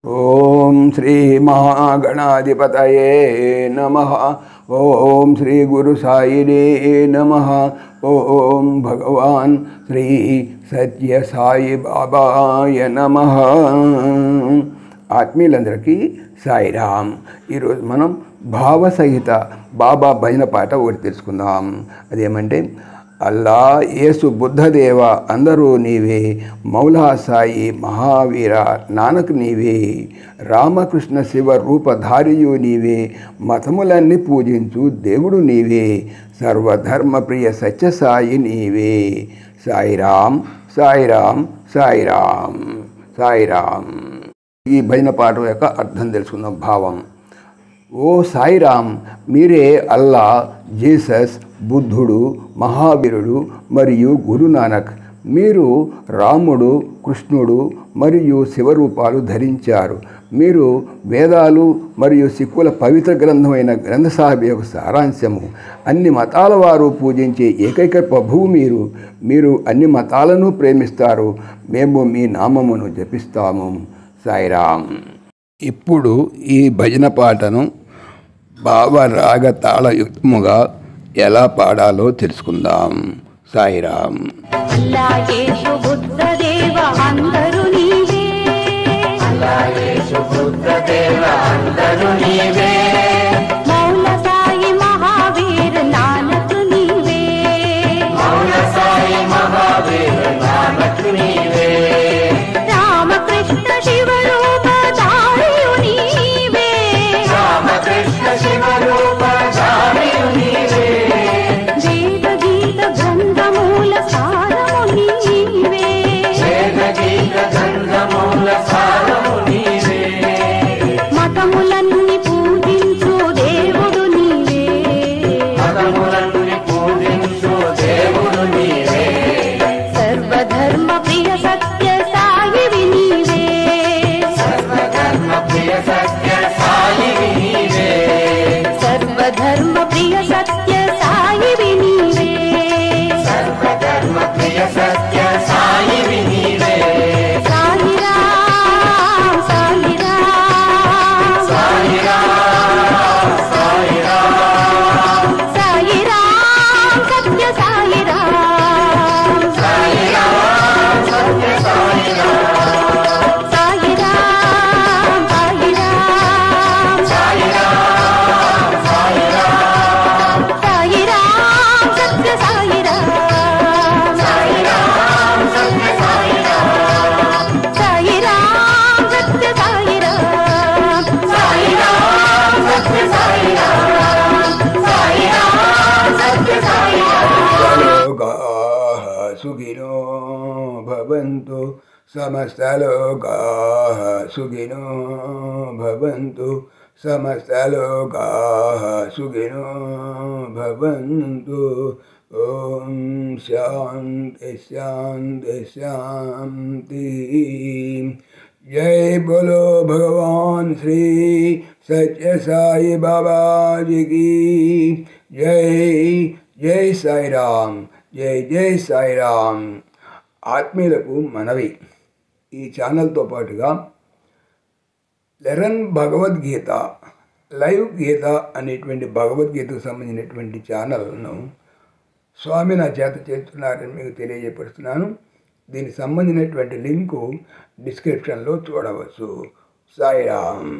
ఓం శ్రీ మహాగణాధిపతయే నమః. ఓం శ్రీ గురు సాయినే నమః. ఓం భగవాన్ శ్రీ సత్య సాయి బాబాయ నమః. ఆత్మీయులందరికీ సాయిరామ్. ఈరోజు మనం భావసహిత బాబా భజన పాట ఒకటి తెలుసుకుందాం. అదేమంటే, అల్లా, యేసు, బుద్ధదేవ అందరూ నీవే, మౌలా సాయి మహావీర నానక్ నీవే, రామకృష్ణ శివ రూపధారియు నీవే, మతములన్నీ పూజించు దేవుడు నీవే, సర్వధర్మ ప్రియ సత్య సాయి నీవే. సాయిరామ్ సాయిరామ్ సాయిరామ్ సాయిరామ్. ఈ భజన పాట యొక్క అర్థం తెలుసుకుందాం. భావం: ఓ సాయిరామ్, మీరే అల్లా, జీసస్, బుద్ధుడు, మహావీరుడు మరియు గురునానక్. మీరు రాముడు, కృష్ణుడు మరియు శివరూపాలు ధరించారు. మీరు వేదాలు మరియు సిక్కుల పవిత్ర గ్రంథమైన గ్రంథ సాహిబ్ యొక్క సారాంశము. అన్ని మతాల వారు పూజించే ఏకైక ప్రభువు మీరు. మీరు అన్ని మతాలను ప్రేమిస్తారు. మేము మీ నామమును జపిస్తాము. సాయిరామ్. ఇప్పుడు ఈ భజన పాటను భావరాగ తాళయుక్తముగా ఎలా పాడాలో తెలుసుకుందాం. సాయిరామ్. అల్లా, యేసు, బుద్ధదేవ అందరూ నీవే. అల్లా, యేసు, బుద్ధదేవ అందరూ నీవే. మౌలా సాయి మహావీర నానక్ నీవే. మౌలా సాయి మహావీర నానక్ నీవే. రామకృష్ణ శివ రూపధారియు నీవే. రామకృష్ణ శివ రూపధారియు నీవే. వేద గీత గ్రంథమూల సారము నీవే. వేద గీత గ్రంథమూల సారము నీవే. మతములన్నీ పూజించు దేవుడు నీవే. మతములన్నీ పూజించు దేవుడు నీవే. సర్వధర్మ ప్రియ సత్య సాయివి నీవే. సర్వధర్మ ప్రియ సత్య సాయివి నీవే. సర్వధర్మ ప్రియ సత్య సాయివి నీవే. సర్వధర్మ ప్రియ సత్య సాయివి నీవే. సాయిరామ్ సాయిరామ్ సాయిరామ్ సాయిరామ్ సాయిరామ్ సత్య సాయిరామ్ సాయిరామ్ సత్య సాయిరామ్ సాయిరామ్ సాయిరామ్ సాయిరామ్ సాయిరామ్ సాయిరామ్ సత్య సాయిరామ్ సాయిరామ్ సత్య సాయిరామ్ సాయిరామ్ సత్య సాయిరామ్ సాయిరామ్ సత్య సాయిరామ్ సాయిరామ్ సత్య సాయిరామ్. లోకాః సుఖినో భవంతు, సమస్తలోకాః సుఖినో భవంతు, సమస్తలోకాః సుఖినో భవంతు. ఓం శాంతి శాంతి శాంతి. జై బోలో భగవాన్ శ్రీ సత్య సాయి బాబాజీకి జై. జై సాయిరామ్. జై జై సాయిరామ్. ఆత్మీయులకు మనవి, ఈ ఛానల్తో పాటుగా లెరన్ భగవద్గీత, లైవ్ గీత అనేటువంటి భగవద్గీతకు సంబంధించినటువంటి ఛానల్ను స్వామి నా చేత చేస్తున్నారని మీకు తెలియజేపరుస్తున్నాను. దీనికి సంబంధించినటువంటి లింకు డిస్క్రిప్షన్లో చూడవచ్చు. సాయిరామ్.